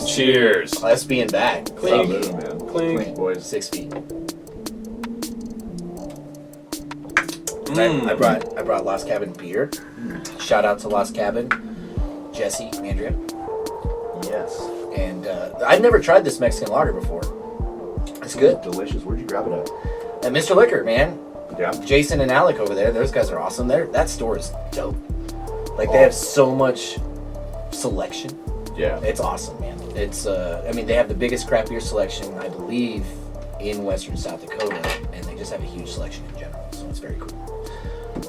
Cheers. Us being back. Clink. Salud, man. Clink. Boys. 6 feet. I brought Lost Cabin beer. Shout out to Lost Cabin. Jesse, Andrea. Yes. And I've never tried this Mexican lager before. It's good. Delicious. Where'd you grab it at? And Mr. Liquor, man. Yeah. Jason and Alec over there. Those guys are awesome. That store is dope. Like, they have so much selection. Yeah. It's awesome, man. It's they have the biggest craft beer selection, I believe, in Western South Dakota, and they just have a huge selection in general. So it's very cool.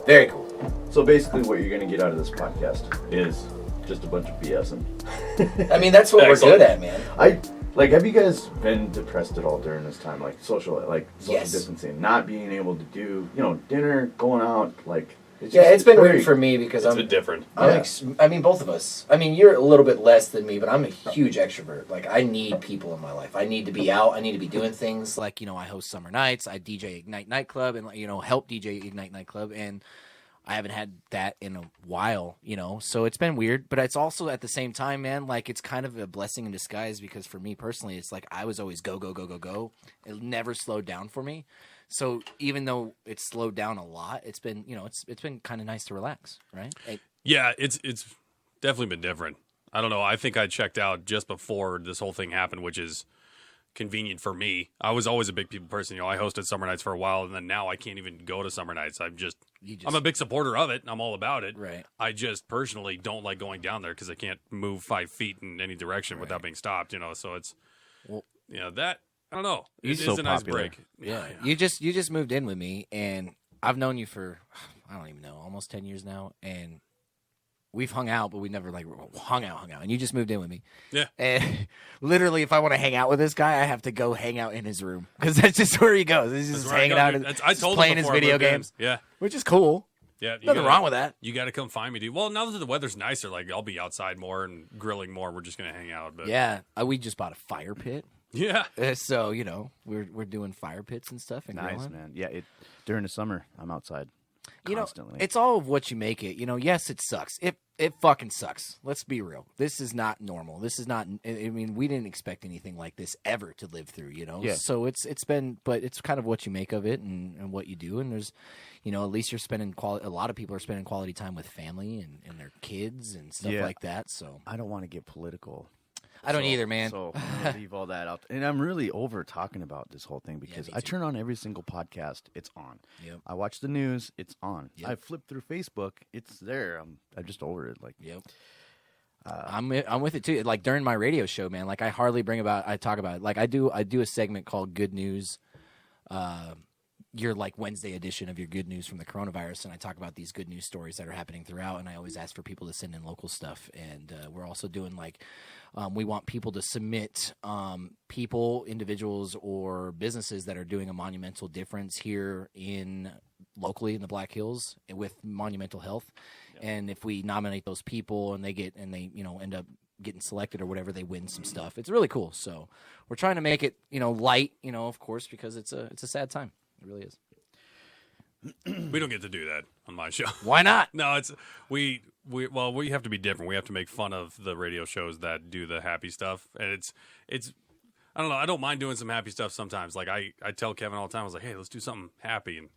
Very cool. So basically, what you're gonna get out of this podcast is just a bunch of BSing. I mean, that's what we're good at, man. Have you guys been depressed at all during this time, like social Yes. distancing, not being able to do, dinner, going out, like. It's been weird for me because it's a bit different. Both of us. I mean, you're a little bit less than me, but I'm a huge extrovert. Like, I need people in my life. I need to be out. I need to be doing things. Like, I host summer nights. I DJ Ignite Nightclub and, help DJ Ignite Nightclub. And I haven't had that in a while, So it's been weird. But it's also at the same time, man, like, it's kind of a blessing in disguise because for me personally, it's like I was always go, go, go, go, go. It never slowed down for me. So even though it's slowed down a lot, it's been, it's been kind of nice to relax, right? Yeah, it's definitely been different. I don't know. I think I checked out just before this whole thing happened, which is convenient for me. I was always a big people person. I hosted summer nights for a while, and then now I can't even go to summer nights. I'm a big supporter of it, and I'm all about it. Right. I just personally don't like going down there because I can't move 5 feet in any direction without being stopped. So it's, that. I don't know. It is a nice break. Yeah. You just moved in with me, and I've known you for, I don't even know, almost 10 years now, and we've hung out, but we never hung out. And you just moved in with me. Yeah. And literally, if I want to hang out with this guy, I have to go hang out in his room because that's just where he goes. He's just hanging out, playing his video games. Yeah. Which is cool. Yeah. Nothing wrong with that. You got to come find me, dude. Well, now that the weather's nicer, I'll be outside more and grilling more. We're just gonna hang out. But yeah, we just bought a fire pit. Yeah. So, we're doing fire pits and stuff. And nice, man. Yeah, during the summer, I'm outside constantly. It's all of what you make it. Yes, it sucks. It fucking sucks. Let's be real. This is not normal. This is not, we didn't expect anything like this ever to live through, Yeah. So it's been, but it's kind of what you make of it and what you do. And there's, at least you're spending a lot of people are spending quality time with family and their kids and stuff like that. So I don't want to get political. I don't either, man. So I'm going to leave all that out. And I'm really over talking about this whole thing because I turn on every single podcast. It's on. Yep. I watch the news. It's on. Yep. I flip through Facebook. It's there. I'm just over it. Yep. I'm with it too. Like during my radio show, man, like I talk about it. Like I do a segment called Good News. Your Wednesday edition of your good news from the coronavirus, and I talk about these good news stories that are happening throughout, and I always ask for people to send in local stuff, and we're also doing we want people to submit individuals or businesses that are doing a monumental difference here locally in the Black Hills with monumental health, and if we nominate those people and they end up getting selected or whatever, they win some stuff. It's really cool. So we're trying to make it light, of course, because it's a sad time. It really is. We don't get to do that on my show. Why not? No, we have to be different. We have to make fun of the radio shows that do the happy stuff, and it's I don't know. I don't mind doing some happy stuff sometimes. Like I tell Kevin all the time, I was like, hey, let's do something happy, and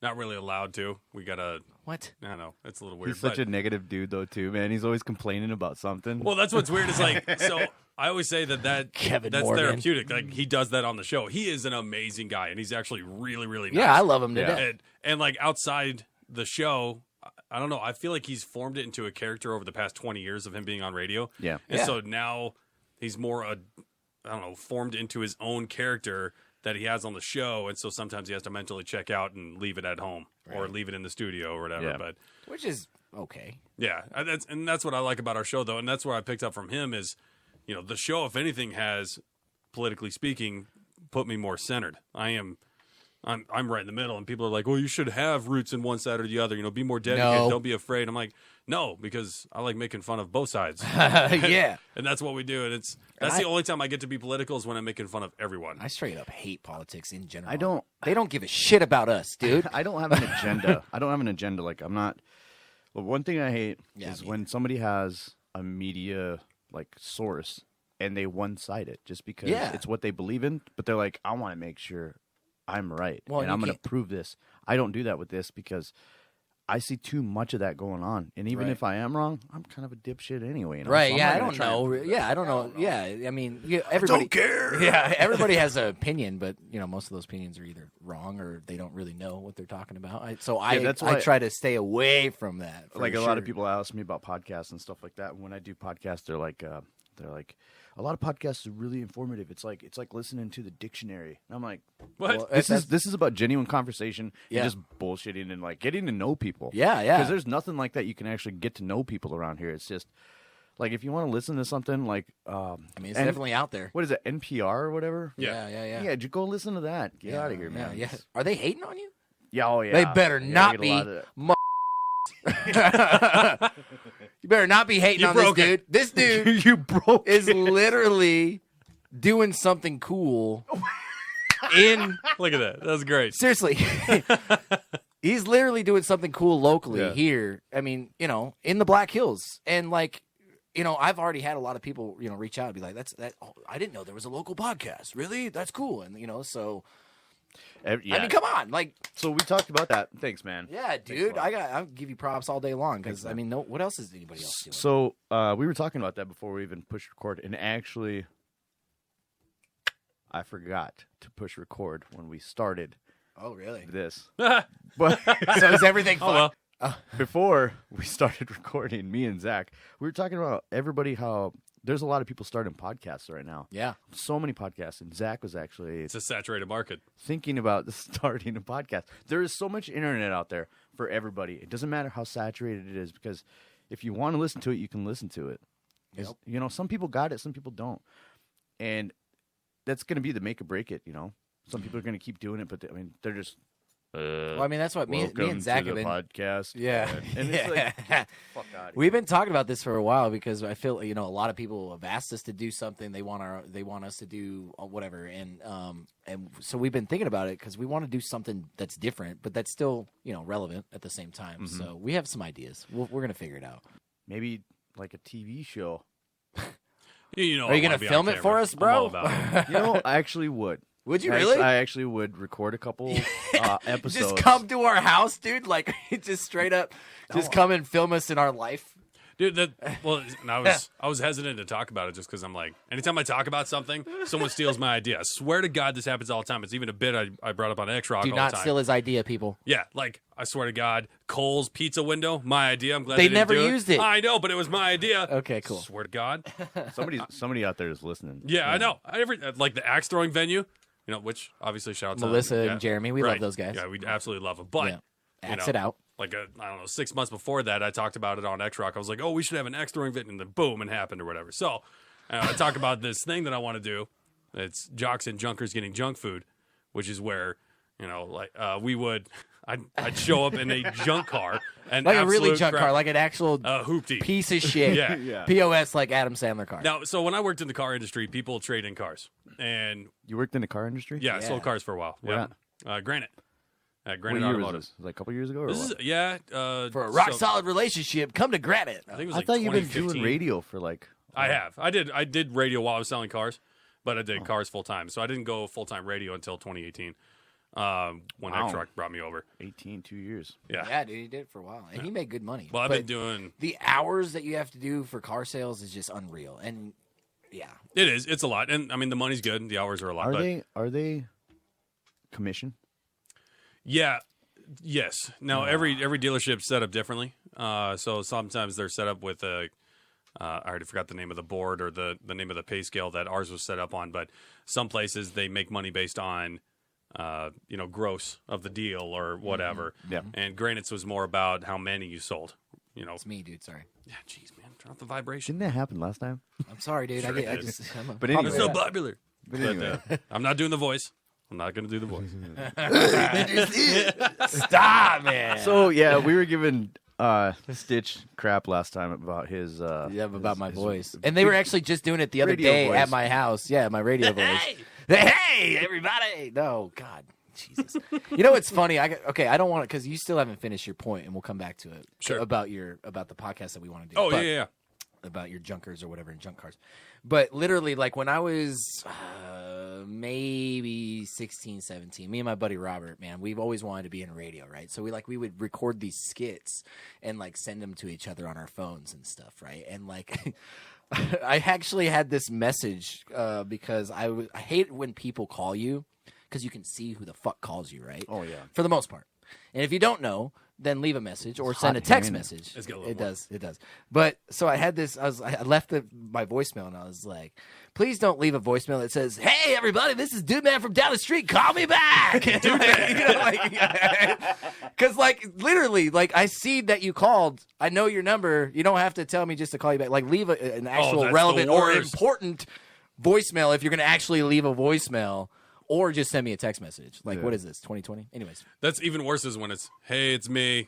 not really allowed to. We gotta. What? I don't know. It's a little weird. He's such a negative dude, though, too, man. He's always complaining about something. Well, that's what's weird. Is so. I always say that's therapeutic. Like he does that on the show. He is an amazing guy, and he's actually really, really nice. Yeah, I love him to death. And outside the show, I don't know. I feel like he's formed it into a character over the past 20 years of him being on radio. Yeah. And so now he's more formed into his own character that he has on the show, and so sometimes he has to mentally check out and leave it at home or leave it in the studio or whatever. Yeah. But which is okay. Yeah, that's what I like about our show, though, and that's what I picked up from him is the show, if anything, has, politically speaking, put me more centered. I'm right in the middle, and people are like, well, you should have roots in one side or the other. Be more dedicated. No. Don't be afraid. I'm like, no, because I like making fun of both sides. Yeah. And that's what we do. And that's the only time I get to be political is when I'm making fun of everyone. I straight up hate politics in general. I don't. They don't give a shit about us, dude. I don't have an agenda. I don't have an agenda. Like, I'm not. Well, one thing I hate is when somebody has a media source and they one-side it just because it's what they believe in. But they're like, I want to make sure I'm right, and I'm going to prove this. I don't do that with this because I see too much of that going on. And even if I am wrong, I'm kind of a dipshit anyway. Right, so I don't know. I don't know. Yeah, I mean, everybody. I don't care. Yeah, everybody has an opinion, but, most of those opinions are either wrong or they don't really know what they're talking about. I try to stay away from that. A lot of people ask me about podcasts and stuff like that. And when I do podcasts, they're like, a lot of podcasts are really informative. It's like listening to the dictionary. And I'm like, what? Well, this is about genuine conversation and just bullshitting and getting to know people. Yeah. Because there's nothing like that you can actually get to know people around here. It's just if you want to listen to something it's definitely out there. What is it, NPR or whatever? Yeah. Yeah, just go listen to that. Get out of here, man. Yeah. Are they hating on you? Yeah, oh yeah. They better not be. You better not be hating on this dude. This dude you broke is literally doing something cool in Look at that. That's great. seriously. He's literally doing something cool locally here. I mean, in the Black Hills. And I've already had a lot of people, reach out and be like, I didn't know there was a local podcast. Really? That's cool. And so I mean, come on, So we talked about that. Thanks, man. Yeah, dude. I'll give you props all day long because I mean, what else is anybody else doing? So we were talking about that before we even pushed record, and actually, I forgot to push record when we started. Oh, really? This, But So is everything fun? Before we started recording, me and Zach, we were talking about how there's a lot of people starting podcasts right now. Yeah. So many podcasts. And Zach was actually it's a saturated market. thinking about starting a podcast. There is so much internet out there for everybody. It doesn't matter how saturated it is because if you want to listen to it, you can listen to it. Yep. Some people got it, some people don't. And that's going to be the make or break it, Some people are going to keep doing it, but they're just... well, I mean, that's what me and Zach have been. Podcast. Yeah. And it's like, fuck out of We've been talking about this for a while because I feel, a lot of people have asked us to do something. They want us to do whatever. And so we've been thinking about it because we want to do something that's different, but that's still, relevant at the same time. Mm-hmm. So we have some ideas. We're going to figure it out. Maybe like a TV show. Are you going to film it for us, bro? I actually would. Would you really? I actually would record a couple episodes. Just come to our house, dude. Just straight up, just come and film us in our life. Dude, I was hesitant to talk about it just because I'm like, anytime I talk about something, someone steals my idea. I swear to God, this happens all the time. It's even a bit I brought up on X-Rock all the time. Do not steal his idea, people. Yeah, I swear to God, Cole's pizza window, my idea. I'm glad they didn't never do used it. I know, but it was my idea. Okay, cool. Swear to God. Somebody out there is listening. Yeah, I know. The axe throwing venue. Which obviously shout out to Melissa and Jeremy. We love those guys. Yeah, we absolutely love them. But axe it out. I don't know, 6 months before that, I talked about it on X-Rock. I was like, oh, we should have an axe throwing event, and then boom, it happened or whatever. So I talk about this thing that I want to do. It's jocks and junkers getting junk food, which is where we would. I'd show up in a junk car, and a really junk car, like an actual hoopty piece of shit. yeah. POS like Adam Sandler car. Now, so when I worked in the car industry, people trade in cars, and you worked in the car industry. Yeah, I sold cars for a while. Where Granite. Granite what year Automotive. was this? Like a couple years ago, or this what? Is for a rock solid relationship, come to Granite. I think it was I thought you've been 2015. doing radio for I have. I did radio while I was selling cars, but I did cars full time. So I didn't go full time radio until 2018. When X-Rock brought me over. 2 years. Yeah, dude, he did it for a while. And he made good money. Well, I've been doing... The hours that you have to do for car sales is just unreal. And, yeah. It is. It's a lot. And, I mean, the money's good. The hours are a lot. Are they commission? Yeah. Yes. Now, every dealership's set up differently. So sometimes they're set up with a... I already forgot the name of the board or the name of the pay scale that ours was set up on. But some places, they make money based on... gross of the deal or whatever. Yeah. And Granite's was more about how many you sold. It's me, dude. Sorry. Yeah, jeez, man. I'm Drop the vibration. Didn't that happen last time? I'm sorry, dude. Sure But anyway, it's so popular. But anyway. I'm not doing the voice. I'm not going to do the voice. Stop, man. So yeah, we were giving Stitch crap last time about his about my voice, and they were actually just doing it the other day voice. at my house. Yeah, my radio voice. Hey, everybody! No, God, Jesus. You know what's funny? I don't want to because you still haven't finished your point, and we'll come back to it. Sure. About the podcast that we want to do. Oh yeah. About your junkers or whatever in junk cars. But literally, like when I was maybe 16, 17, me and my buddy Robert, man, we've always wanted to be in radio, right? So we would record these skits and like send them to each other on our phones and stuff, right? And like I actually had this message because I hate when people call you because you can see who the fuck calls you, right? Oh yeah. For the most part. And if you don't know, then leave a message or send a text message. It does. But so I had this. I left my voicemail and I was like, "Please don't leave a voicemail that says, hey everybody, this is Dude Man from down the street. Call me back.'" Dude Man. Because like literally, like I see that you called. I know your number. You don't have to tell me just to call you back. Like leave an actual relevant or important voicemail if you're going to actually leave a voicemail. Or just send me a text message. Like, what is this, 2020? Anyways. That's even worse is when it's, hey, it's me.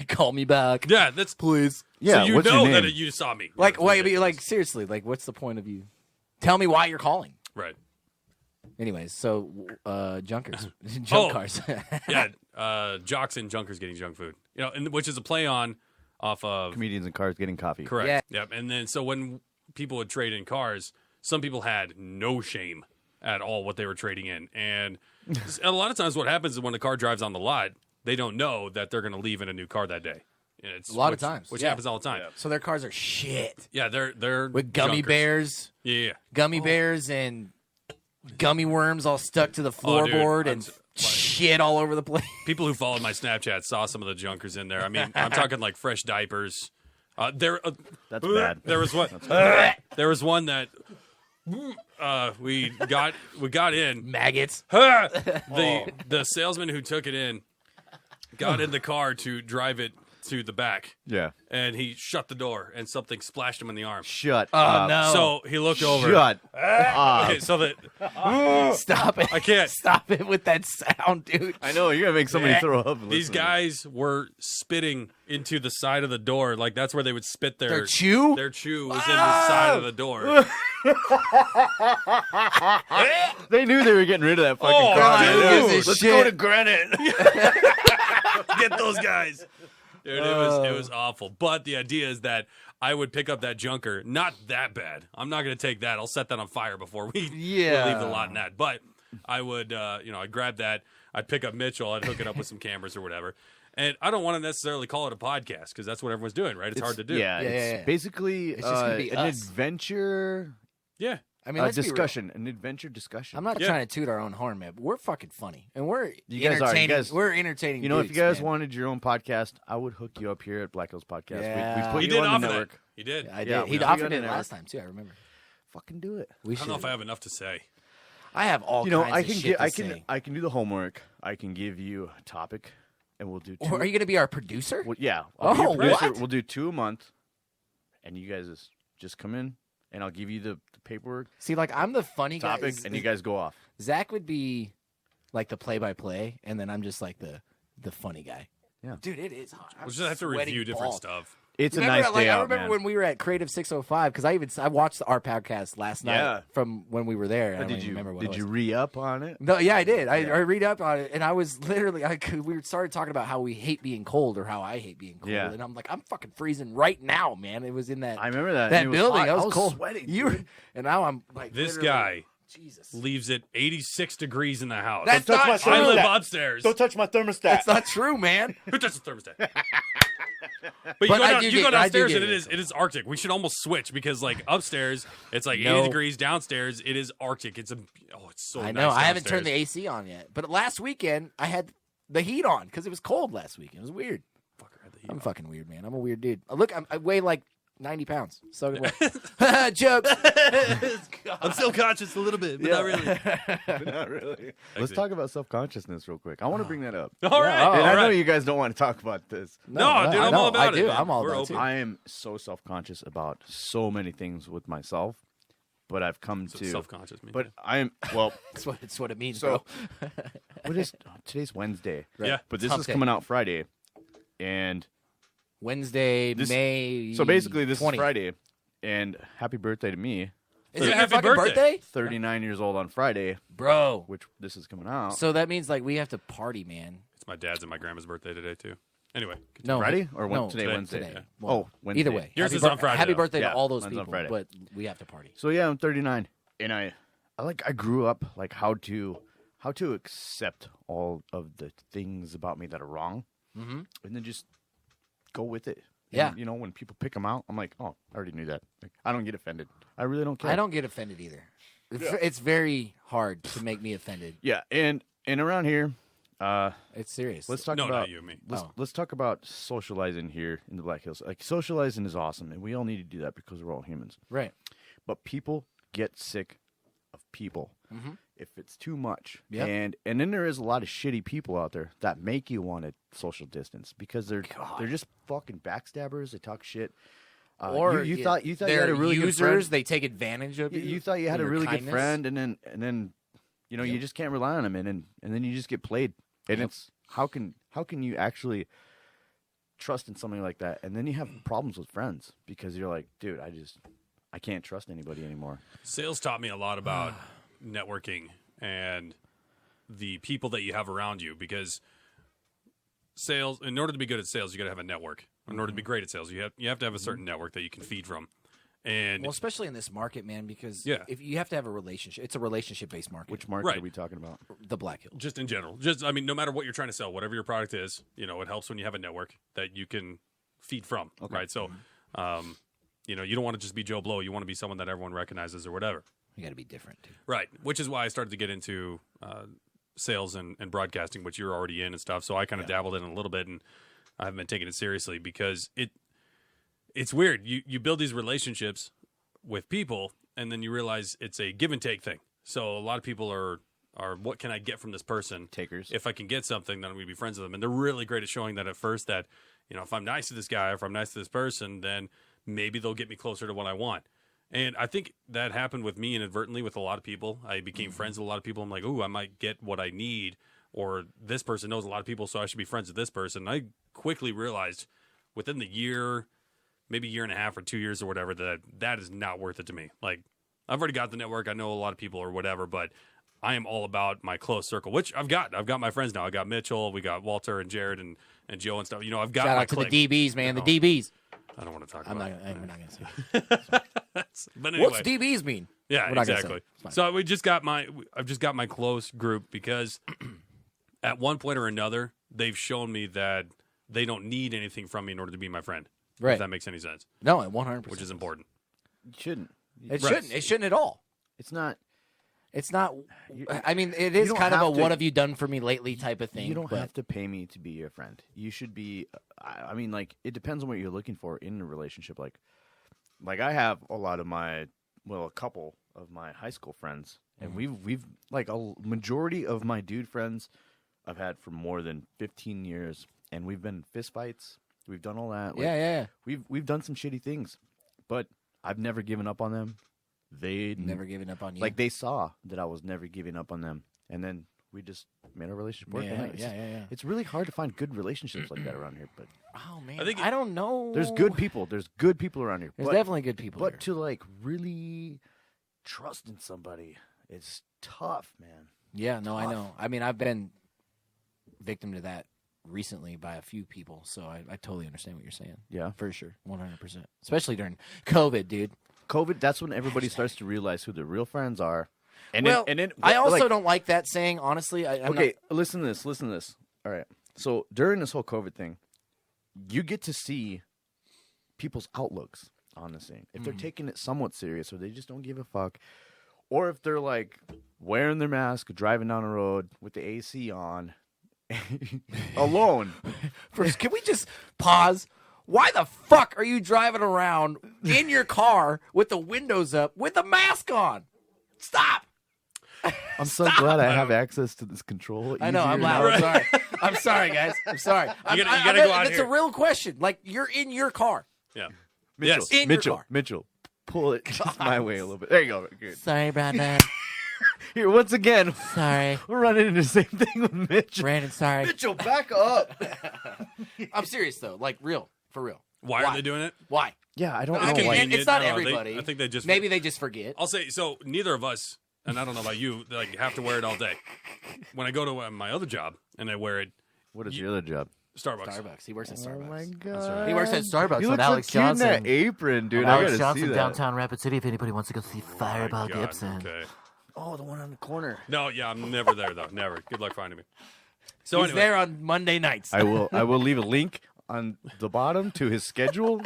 Call me back. Yeah, that's... Please. Yeah, so you what's know your name? that you saw me. Like, like, seriously, like, what's the point of you? Tell me why you're calling. Right. Anyways, so, junkers. Junk cars. Yeah, jocks and junkers getting junk food. You know, and which is a play off of... Comedians in cars getting coffee. Correct. Yeah. Yep. And then, so when people would trade in cars, some people had no shame at all what they were trading in. And a lot of times what happens is when the car drives on the lot, they don't know that they're going to leave in a new car that day. It's, a lot of times. Which happens all the time. Yeah. So their cars are shit. Yeah, they're with gummy junkers. bears. Yeah. Gummy bears and gummy worms all stuck to the floorboard and shit all over the place. People who followed my Snapchat saw some of the junkers in there. I mean, I'm talking like fresh diapers. That's bad. There was one. There was one that we got in. Maggots. The salesman who took it in got in the car to drive it to the back. Yeah. And he shut the door and something splashed him in the arm. Shut up. Oh, no. So he looked over. Shut up. Okay, so that Stop it. I can't. Stop it with that sound, dude. I know, you're going to make somebody throw up. These guys were spitting into the side of the door. Like, that's where they would spit their chew? Their chew was in the side of the door. They knew they were getting rid of that fucking car. Dude, Let's go to Granite. Get those guys. Dude, it was awful. But the idea is that I would pick up that junker. Not that bad. I'm not going to take that. I'll set that on fire before we leave the lot in that. But I would, I'd grab that. I'd pick up Mitchell. I'd hook it up with some cameras or whatever. And I don't want to necessarily call it a podcast because that's what everyone's doing, right? It's hard to do. Yeah, it's basically it's just gonna be an us. adventure. Yeah. I mean, let's discussion, an adventure discussion. I'm not trying to toot our own horn, man. But we're fucking funny, and we're you guys entertaining. Are. We're entertaining. You know, dudes, if you guys man. wanted your own podcast, I would hook you up here at Black Hills Podcast. Yeah. We put He you did on offer the that. network. He did. I did. Yeah, He we offered got it it last time too. I remember. Fucking do it. I don't know if I have enough to say. I have all kinds of shit to say. I can do the homework. I can give you a topic, and we'll do two. Or are you going to be our producer? Well, yeah. Oh, I'll be your producer. what? We'll do 2 a month, and you guys just come in, and I'll give you the paperwork. See, like I'm the funny topic, guy, and you guys go off. Zach would be like the play-by-play, and then I'm just like the funny guy. Yeah, dude, it is hot. We'll just have to review different stuff. It's a nice day I out, remember man. when we were at Creative 605 because I watched our podcast last night from when we were there. I don't Did even you remember what did it was. you re-up on it? No, yeah, I did. I read up on it, and I was literally we started talking about how we hate being cold or how I hate being cold, and I'm like, I'm fucking freezing right now, man. It was in that I remember that building. Hot. I was cold. Sweating, and now I'm like This literally- guy Jesus. leaves it 86 degrees in the house. That's not true. I live upstairs. Don't touch my thermostat. That's not true, man. Who touches the thermostat? But you go downstairs and it is Arctic. We should almost switch because like upstairs it's like 80 degrees. Downstairs it is Arctic. It's so I nice. know. I haven't downstairs. turned the AC on yet. But last weekend I had the heat on because it was cold last weekend. It was weird. Fucker had the heat I'm on. fucking weird, man. I'm a weird dude. Look, I weigh like 90 pounds. So good. Jokes. I'm still conscious a little bit, but not really. Not really. Let's talk about self-consciousness real quick. I want to bring that up. All right. And I know you guys don't want to talk about this. No, dude, I'm all about it. I'm all about it. I am so self-conscious about so many things with myself, but I've come to self-conscious. But I am It's what it means, So- bro. today's Wednesday, Right. Yeah. but this Hump is day. coming out Friday, and Wednesday, May. so basically this 20. is Friday, and happy birthday to me. Is it your Happy fucking birthday? 39 years old on Friday, Bro. which this is coming out. So that means like we have to party, man. It's my dad's and my grandma's birthday today too. Anyway, No, Friday or no, today, Wednesday? Today. Yeah. Well, Wednesday. Either way, Yours happy is on Friday, Happy though. birthday Yeah, to all those mine's on people, Friday. but we have to party. So yeah, I'm 39, and I grew up like how to accept all of the things about me that are wrong, and then just go with it. Yeah. And, when people pick them out, I'm like, oh, I already knew that. Like, I don't get offended. I really don't care. I don't get offended either. It's very hard to make me offended. Yeah, and around here, It's serious. let's talk no, about not you, me. let's talk about socializing here in the Black Hills. Like socializing is awesome, and we all need to do that because we're all humans. Right. But people get sick of people if it's too much. Yeah. And then there is a lot of shitty people out there that make you want to social distance because they're just fucking backstabbers. They talk shit. Or you thought you had they're a really users. good friend. They take advantage of you. You thought you had a your really kindness. good friend, and then you just can't rely on them, and then you just get played. And it's how can you actually trust in something like that? And then you have problems with friends because you're like, dude, I can't trust anybody anymore. Sales taught me a lot about networking and the people that you have around you because sales, in order to be good at sales, you got to have a network. In order to be great at sales, you have to have a certain network that you can feed from. And Well, especially in this market, man, because Yeah. if you have to have a relationship, it's a relationship-based market. Which market Right. are we talking about? The Black Hills. just in general, no matter what you're trying to sell, whatever your product is, it helps when you have a network that you can feed from, right? So, you don't want to just be Joe Blow. You want to be someone that everyone recognizes or whatever. You got to be different, too. Right, which is why I started to get into sales and broadcasting, which you're already in and stuff. So I kind of dabbled in a little bit, and I haven't been taking it seriously because it's weird. You build these relationships with people, and then you realize it's a give and take thing. So a lot of people are what can I get from this person? Takers. If I can get something, then I'm going to be friends with them. And they're really great at showing that at first that, if I'm nice to this guy, if I'm nice to this person, then maybe they'll get me closer to what I want. And I think that happened with me inadvertently with a lot of people. I became friends with a lot of people. I'm like, ooh, I might get what I need. Or this person knows a lot of people, so I should be friends with this person. And I quickly realized within the year, maybe year and a half or 2 years or whatever, that is not worth it to me. Like, I've already got the network. I know a lot of people or whatever, but I am all about my close circle, which I've got. I've got my friends now. I got Mitchell, we got Walter and Jared and Joe and stuff. I've got Shout my out to clique. the DBs, man. The DBs. I don't want to talk I'm about not it. going to say it. But anyway. What's DBs mean? Yeah, We're not gonna say exactly. it. It's fine. So I've just got my close group because at one point or another, they've shown me that they don't need anything from me in order to be my friend. Right. If that makes any sense, No, 100%. which is important. You shouldn't. It Right. shouldn't. It shouldn't at all. It's not. It's not. I mean, it is don't kind of a have to- "what have you done for me lately" type of thing. You don't but have to pay me to be your friend. You should be. I mean, like it depends on what you're looking for in a relationship. Like I have a lot of a couple of my high school friends, and we've like a majority of my dude friends I've had for more than 15 years, and we've been fist fights. We've done all that. Like, yeah. We've done some shitty things, but I've never given up on them. They Never giving up on you. like they saw that I was never giving up on them, and then we just made our relationship work. And Yeah. It's really hard to find good relationships like that around here, but Oh man, I think I don't know. there's good people. There's good people around here. There's but, definitely good people. but here. to like really trust in somebody, it's tough, man. Yeah, no, I know. I mean, I've been victim to that recently by a few people, so I totally understand what you're saying. Yeah. For sure, 100%. Especially during COVID, dude. COVID, that's when everybody starts to realize who their real friends are. And Well, then I also like, don't like that saying, honestly. I'm okay, listen to this. All right. So during this whole COVID thing, you get to see people's outlooks on this thing. If they're taking it somewhat serious or they just don't give a fuck, or if they're like wearing their mask, driving down the road with the AC on, alone. First, can we just pause? Why the fuck are you driving around in your car with the windows up with a mask on? Stop. I'm so glad I have access to this control. I know. I'm easier loud. now. I'm sorry. I'm sorry, guys. I'm sorry. You gotta go out It's here. a real question. Like, you're in your car. Yeah. Mitchell, Yes. In your car. Mitchell, pull it just my way a little bit. There you go. Good. Sorry, Brandon. Here, once again, Sorry. we're running into the same thing with Mitchell. Brandon, sorry. Mitchell, back up. I'm serious, though. Like, real. For real. Why are they doing it? Why? Yeah, I don't It's know why. convenient. It's not I don't know. everybody. I think they just Maybe they just forget. I'll say so. Neither of us, and I don't know about you, like have to wear it all day. When I go to my other job and I wear it, What is your other job? Starbucks. He works at Starbucks. Oh my right. god. He works at Starbucks You with look so Alex cute in Johnson. that apron, dude. I Alex gotta Johnson, see that. downtown Rapid City. If anybody wants to go see My Fireball God, Gibson. Okay. Oh, the one on the corner. No, yeah, I'm never there though. Never. Good luck finding me. So He's anyway, there on Monday nights. I will leave a link on the bottom to his schedule.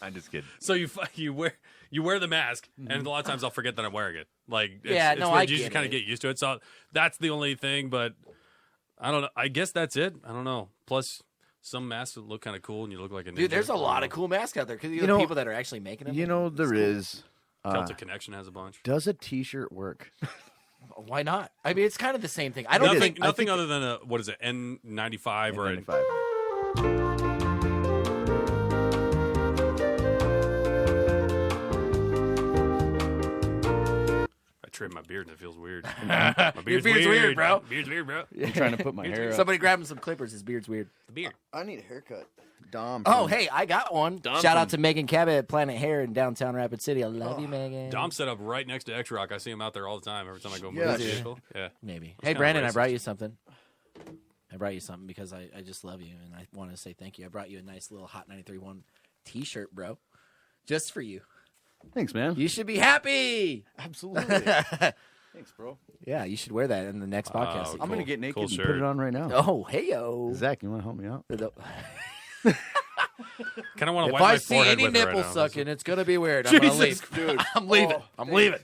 I'm just kidding. so you wear the mask, and a lot of times I'll forget that I'm wearing it. Like, Yeah, no, I you get just kind it. of get used to it. So that's the only thing. But I don't know. I guess that's it. I don't know. Plus, some masks look kind of cool, and you look like a ninja. Dude, there's a I don't lot know. of cool masks out there because You know- people that are actually making them. You know there is. Celtic Connection has a bunch. Does a T-shirt work? Why not? I mean, it's kind of the same thing. I don't think. Nothing other than a what is it, N95 or a, 95. I trim my beard and it feels weird. My Your beard's weird, bro. Beard's weird, bro. I'm trying to put my hair up. Somebody grab him some clippers. His beard's weird. The beard. I need a haircut. Dom. Oh, hey, I got one. Shout out to Megan Cabot at Planet Hair in downtown Rapid City. I love you, Megan. Dom's set up right next to X Rock. I see him out there all the time. Every time I go move Yeah. the vehicle. Yeah. Maybe. That's Hey, kinda Brandon, I racist. brought you something. I brought you something because I just love you and I want to say thank you. I brought you a nice little Hot 93.1 t-shirt, bro. Just for you. Thanks, man. You should be happy. Absolutely. Thanks, bro. Yeah, you should wear that in the next podcast. I'm gonna get naked Cool and shirt. put it on right now. Oh, hey-yo. Zach, you want to help me out? Kind of want to If wipe I my see forehead any with it right nipple now. sucking, it's going to be weird. I'm going to leave. dude. I'm leaving. Oh, I'm leaving.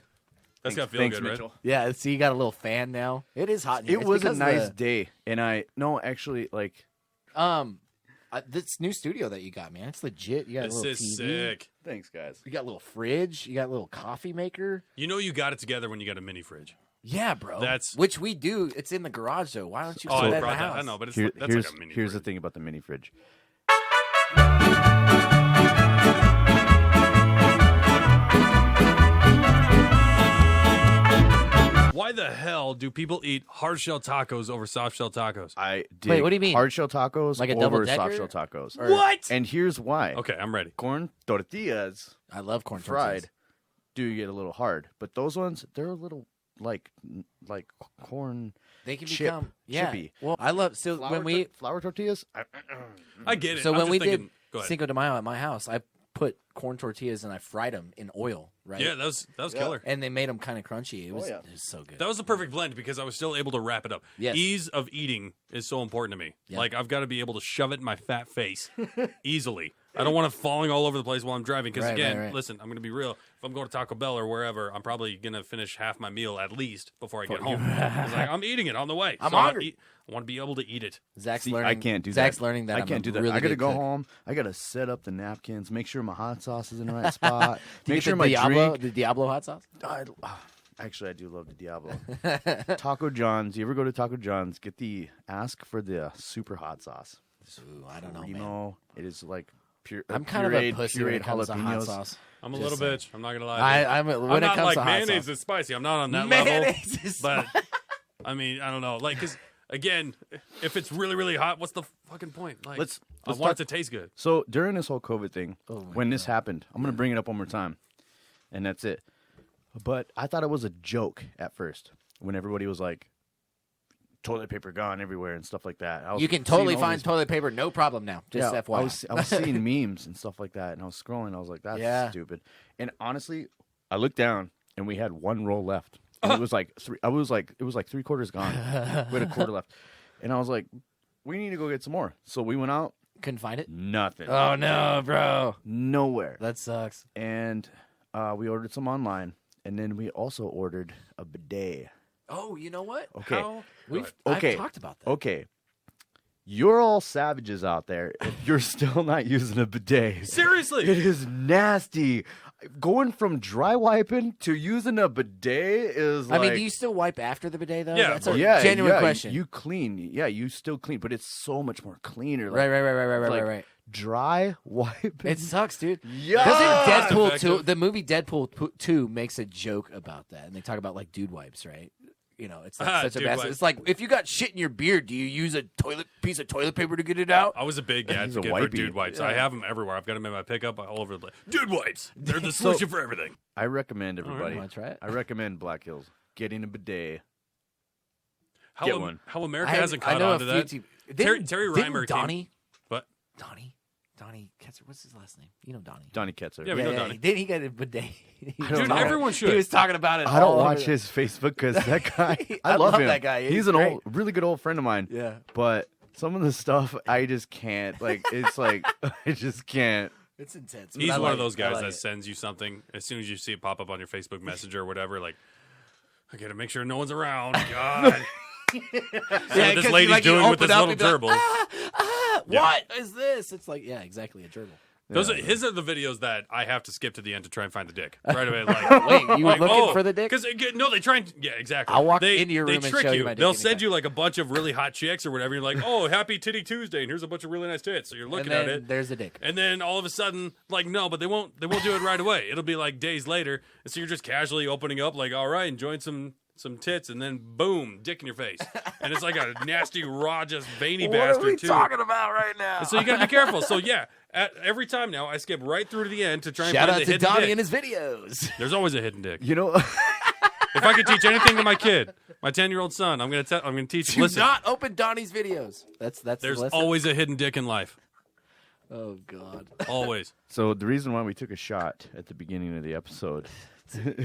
That's got to feel Thanks, good, Mitchell. Yeah, see, you got a little fan now. It is hot in here. It It's was a because of nice the- day, and actually, like, this new studio that you got, man, it's legit. You got a This little is TV. sick. thanks, guys. You got a little fridge. You got a little coffee maker. You know you got it together when you got a mini fridge. Yeah, bro. That's- which we do. It's in the garage, though. Why don't you Oh, put I that in the brought that. house? I know, but it's Here- that's here's like a mini here's the fridge. thing about the mini fridge. Why the hell do people eat hard shell tacos over soft shell tacos? I dig Wait, what do you mean? hard shell tacos Like a over double-decker? soft shell tacos. Or- What? And here's why. Okay, I'm ready. Corn tortillas I love corn fried tortillas. do get a little hard, but those ones they're a little like corn They can chip, become chippy. Well, I love when we flour tortillas. I get it. so I'm when just we thinking, did go ahead. Cinco de Mayo at my house, I put corn tortillas and I fried them in oil, right? Yeah, that was killer. And they made them kind of crunchy. It was, yeah. it was so good. That was the perfect blend because I was still able to wrap it up. Yes. Ease of eating is so important to me. Yeah. Like I've got to be able to shove it in my fat face easily. I don't want it falling all over the place while I'm driving. Because Right, again, right. listen, I'm going to be real. If I'm going to Taco Bell or wherever, I'm probably going to finish half my meal at least before I get home. 'Cause, like, I'm eating it on the way. I'm So I hungry. want to be able to eat it. Zach's See, learning. I can't do that. Zach's learning that I I'm can't a do that. Really I gotta good go cook. home. I gotta set up the napkins, make sure my hot sauce is in the right spot, Do you make get sure the my Diablo, drink. the Diablo hot sauce. Actually, I do love the Diablo. Taco John's. You ever go to Taco John's? Ask for the super hot sauce. Ooh, I don't know, man. Primo. It is like pure. I'm kind of a pureed- pussy when it pureed comes to hot jalapenos. sauce. I'm a Just little saying. bitch. I'm not going to lie. I'm when I'm it not comes like to hot mayonnaise sauce. is spicy. I'm not on that level. Mayonnaise is But I mean, I don't know. Like, because again, if it's really, really hot, what's the fucking point? Like, Let's I want it to taste good. So during this whole COVID thing, Oh my when this happened, I'm gonna bring it up one more time, and that's it. But I thought it was a joke at first when everybody was like, toilet paper gone everywhere and stuff like that. I was You can seeing totally all find these- toilet paper, no problem now. Just Yeah, FYI. I was seeing memes and stuff like that, and I was scrolling. I was like, "That's Yeah. stupid." And honestly, I looked down, and we had one roll left. And it was like three. It was like 3/4 gone. We had a quarter left, and I was like, "We need to go get some more." So we went out. Couldn't find it. Nothing. Oh no, bro. Nowhere. That sucks. And we ordered some online, and then we also ordered a bidet. Oh, you know what? Okay. How? We've Okay. I've talked about that. Okay. You're all savages out there if you're still not using a bidet. Seriously. It is nasty. Going from dry wiping to using a bidet is I mean, do you still wipe after the bidet, though? Yeah, That's a genuine question. You clean. Yeah, you still clean, but it's so much more cleaner. Right. Dry wiping. It sucks, dude. Yeah. Doesn't Deadpool 2, the movie Deadpool 2 makes a joke about that, and they talk about like dude wipes, right? You know, it's like such a mess. It's like, if you got shit in your beard, do you use a piece of toilet paper to get it out? I was a big advocate for dude wipes. I have them everywhere. I've got them in my pickup all over the place. Dude wipes. They're the solution for everything. I recommend everybody. Want to try it? I recommend Black Hills getting a bidet. How America hasn't caught on to that. Terry Reimer Donnie. What? Donnie Ketzer. What's his last name? You know Donnie. Donnie Ketzer. Yeah, we know Donnie. Then he got a bidet. Dude, everyone should. He was talking about it. I don't watch his Facebook because that guy. I love him. That guy. He's an really good old friend of mine. Yeah. But some of the stuff I just can't. Like, it's like I just can't. It's intense. He's one of those guys that sends you something as soon as you see it pop up on your Facebook Messenger or whatever. Like, I gotta make sure no one's around. God. Yeah, this lady's doing with this little gerbil. What is this? It's like, yeah, exactly, a gerbil. His are the videos that I have to skip to the end to try and find the dick right away. Like, wait, you were looking for the dick? Because no, they try and exactly. I'll walk into your room and trick show you. you my dick. They'll send you like a bunch of really hot chicks or whatever. You're like, oh, happy Titty Tuesday, and here's a bunch of really nice tits. So you're looking at it. There's the dick. And then all of a sudden, like, no, but they won't do it right away. It'll be like days later, and so you're just casually opening up, like, all right, enjoying some tits, and then boom, dick in your face, and it's like a nasty, raw, just veiny bastard. What are we too. talking about right now? And so you got to be careful. So yeah, every time now I skip right through to the end to try and Shout find out the to hidden Donnie dick. and his videos. There's always a hidden dick. You know, if I could teach anything to my kid, my 10-year-old son, I'm gonna teach. Do Listen, not open Donnie's videos. That's there's the lesson. always a hidden dick in life. Oh God. Always. so the reason why we took a shot at the beginning of the episode,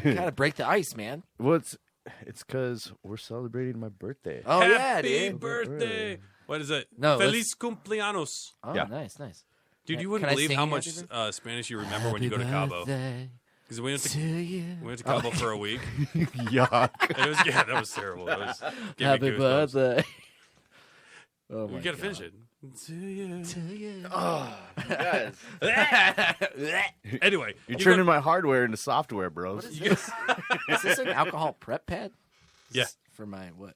Gotta break the ice, man. well, it's because we're celebrating my birthday. Oh yeah, Happy dude. birthday. What is it? No, Feliz cumpleaños. Oh, Yeah. nice. Dude, you Can wouldn't I believe sing how you much happy birthday? Spanish you remember when you go to Cabo. Because we went to Cabo for a week. Yuck. And that was terrible. It was giving Happy me goosebumps. birthday. Oh my We gotta God. finish it. To you. Oh, guys. Anyway, You're you turning my hardware into software, bros. Is this an alcohol prep pad? Yeah. For my what?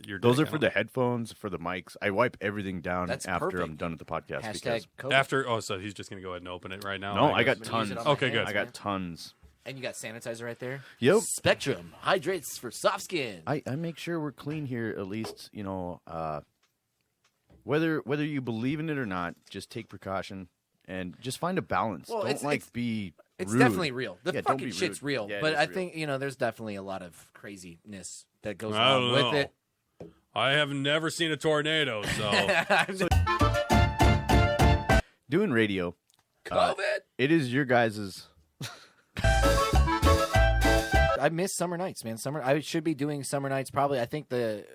your Those dick are for out. the headphones, for the mics. I wipe everything down That's after perfect. I'm done with the podcast. Hashtag because COVID. After, so he's just gonna go ahead and open it right now. No, I got I'm gonna tons. use it on my Okay, hands, good. I man. got tons. And you got sanitizer right there. Yep. Spectrum hydrates for soft skin. I make sure we're clean here at least, whether you believe in it or not, just take precaution and just find a balance. Well, Don't be It's rude. definitely real. The Yeah, don't fucking be shit's rude. real. Yeah, it but is I real. think, there's definitely a lot of craziness that goes I along don't with know. it. I have never seen a tornado, so Doing radio. COVID. It is your guys's. I miss summer nights, man. I should be doing summer nights probably. I think the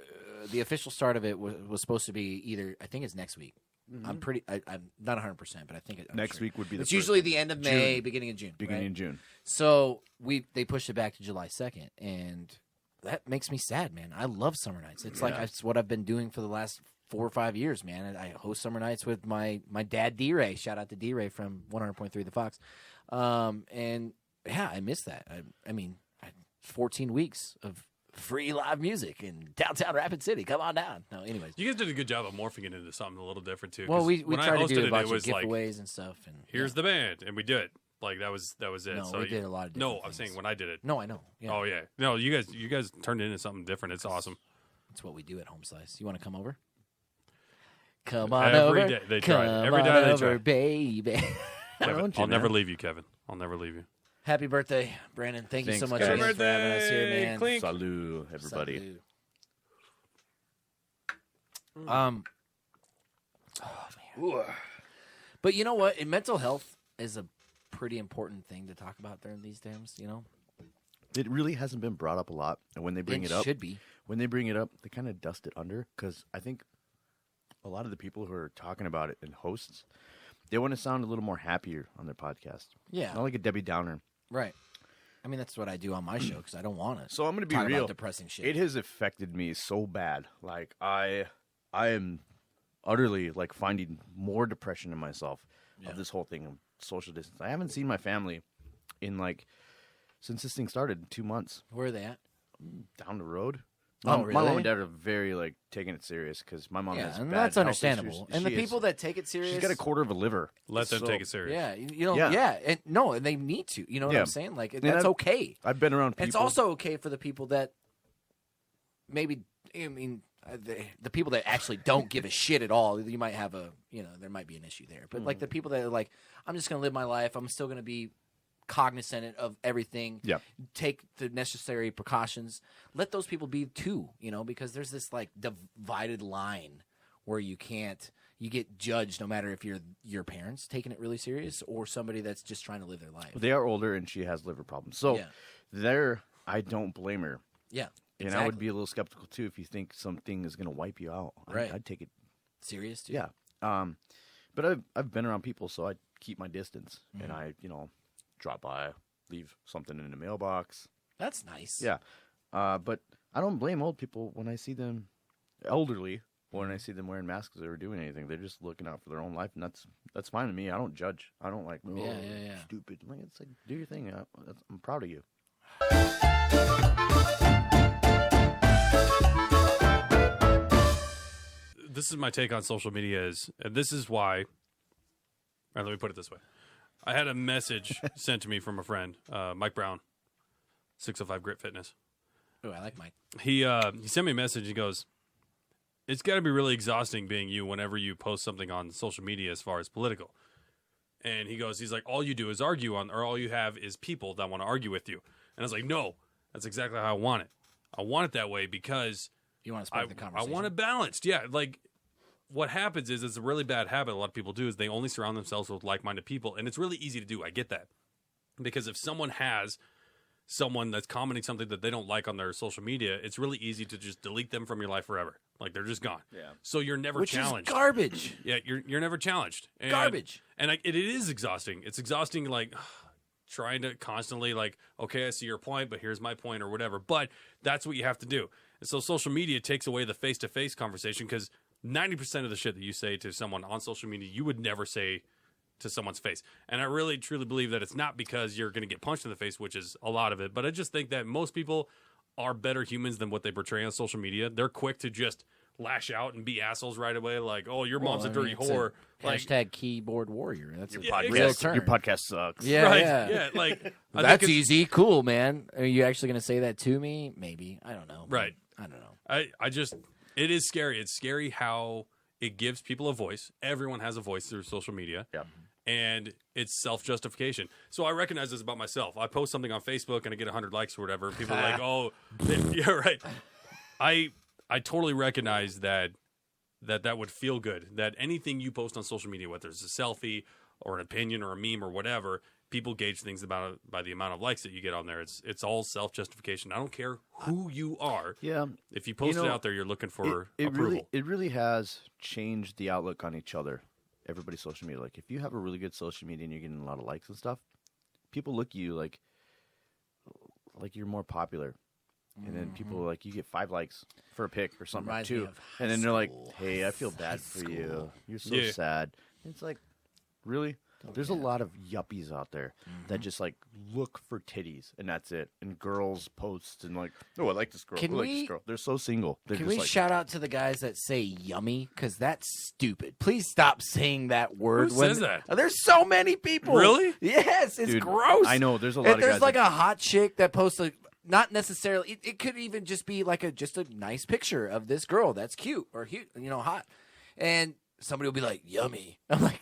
official start of it was supposed to be either, I think it's next week. I'm not 100%, but I think Next week would be the It's first usually one. the end of May, beginning of June. Beginning right? in June. So they pushed it back to July 2nd, and that makes me sad, man. I love summer nights. It's like it's what I've been doing for the last 4 or 5 years, man. And I host summer nights with my dad, D-Ray. Shout out to D-Ray from 100.3 The Fox. And yeah, I miss that. I mean, 14 weeks of free live music in downtown Rapid City. Come on down. No, anyways. you guys did a good job of morphing it into something a little different too. Well, 'cause we when I tried to hosted do a it, bunch it of was like, giveaways and stuff. And here's the band, and we did it. Like that was it. No, So we did a lot of different No, I'm things. saying when I did it. No, I know. Yeah. Oh yeah, no, you guys turned it into something different. It's awesome. That's what we do at Home Slice. You want to come over? Come on Every over. day they try. Come Every day on they over, try. baby. Kevin, don't you, I'll never man? leave you, Kevin. I'll never leave you. Happy birthday, Brandon. Thank you so Thanks, much guys. again Happy for having us here, birthday, man. Clink. Salud, everybody. Salute. Oh, man. But you know what? Mental health is a pretty important thing to talk about during these times, It really hasn't been brought up a lot, and when they bring it up, should be. when they bring it up, they kind of dust it under because I think a lot of the people who are talking about it and hosts, they want to sound a little more happier on their podcast. Yeah. Not like a Debbie Downer. Right. I mean, that's what I do on my show because I don't want to So I'm going to be talk real. about depressing shit. It has affected me so bad. Like, I I am utterly like finding more depression in myself of this whole thing of social distance. I haven't seen my family in like since this thing started 2 months. Where are they at? Down the road. Really? My mom and dad are very like taking it serious because my mom has and bad that's health understandable. issues. And the people that take it serious, she's got a quarter of a liver. Let them take it serious. Yeah, and they need to. You know what I'm saying? Like that's okay. I've been around people. And it's also okay for the people that maybe. I mean, the people that actually don't give a shit at all. You might have there might be an issue there. But like the people that are like, I'm just going to live my life. I'm still going to be cognizant of everything. Yeah. Take the necessary precautions. Let those people be too, because there's this like divided line where you get judged no matter if you're your parents taking it really serious or somebody that's just trying to live their life. They are older and she has liver problems. So I don't blame her. Yeah. And exactly. I would be a little skeptical too if you think something is going to wipe you out. Right. I'd take it serious too. Yeah. But I've been around people, so I keep my distance and I, drop by, leave something in the mailbox. That's nice. Yeah. But I don't blame old people when I see them elderly or when I see them wearing masks or doing anything. They're just looking out for their own life, and that's fine to me. I don't judge. I don't like, stupid. Like, it's like, do your thing. I'm proud of you. This is my take on social media and this is why. All right, let me put it this way. I had a message sent to me from a friend, Mike Brown, 605 Grit Fitness. Oh, I like Mike. He sent me a message. He goes, it's got to be really exhausting being you whenever you post something on social media as far as political. And he's like, all you do is argue or all you have is people that want to argue with you. And I was like, no, that's exactly how I want it. I want it that way because you want to spark the conversation. I want it balanced. Yeah, like what happens is it's a really bad habit a lot of people do is they only surround themselves with like-minded people, and it's really easy to do. I get that. Because if someone has someone that's commenting something that they don't like on their social media, it's really easy to just delete them from your life forever. Like they're just gone. Yeah. So you're never challenged. Which is garbage. Yeah, you're never challenged. And, garbage. And it is exhausting. It's exhausting, like trying to constantly like, okay, I see your point, but here's my point or whatever. But that's what you have to do. And so social media takes away the face-to-face conversation because 90% of the shit that you say to someone on social media, you would never say to someone's face. And I really, truly believe that it's not because you're going to get punched in the face, which is a lot of it. But I just think that most people are better humans than what they portray on social media. They're quick to just lash out and be assholes right away. Like, oh, your mom's a dirty whore. Hashtag keyboard warrior. That's your podcast. Real term. Your podcast sucks. Yeah, right. yeah. Like that's easy. Cool, man. Are you actually going to say that to me? Maybe. I don't know. Right. I don't know. It is scary. It's scary how it gives people a voice. Everyone has a voice through social media. Yeah. And it's self-justification. So I recognize this about myself. I post something on Facebook and I get 100 likes or whatever. People are like, oh, yeah, right. I totally recognize that would feel good. That anything you post on social media, whether it's a selfie or an opinion or a meme or whatever, people gauge things by the amount of likes that you get on there. It's all self-justification. I don't care who you are. Yeah. If you post it out there, you're looking for approval. It really has changed the outlook on each other. Everybody's social media. Like, if you have a really good social media and you're getting a lot of likes and stuff, people look at you like you're more popular. And then people like, you get 5 likes for a pic or something too. And then they're like, hey, I feel bad for you. You're so sad. And it's like, really? There's a lot of yuppies out there that just like look for titties and that's it. And girls post and like, oh, I like this girl. This girl. They're so single. Can we shout out to the guys that say yummy? Because that's stupid. Please stop saying that word. Who says that? There's so many people. Really? Yes, it's gross. I know. There's a lot of guys. There's like a hot chick that posts not necessarily. It could even just be like just a nice picture of this girl that's cute or hot, and somebody will be like, yummy. I'm like,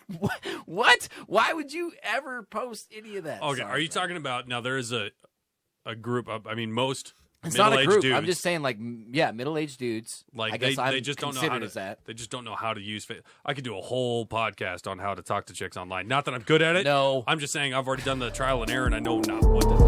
what? Why would you ever post any of that? Okay, are you talking about, now there is a group of, most it's not a group. dudes, I'm just saying, like, middle-aged dudes. Like, I guess they just don't know how to, that. They just don't know how to use I could do a whole podcast on how to talk to chicks online. Not that I'm good at it. No. I'm just saying I've already done the trial and error and I know not what to do.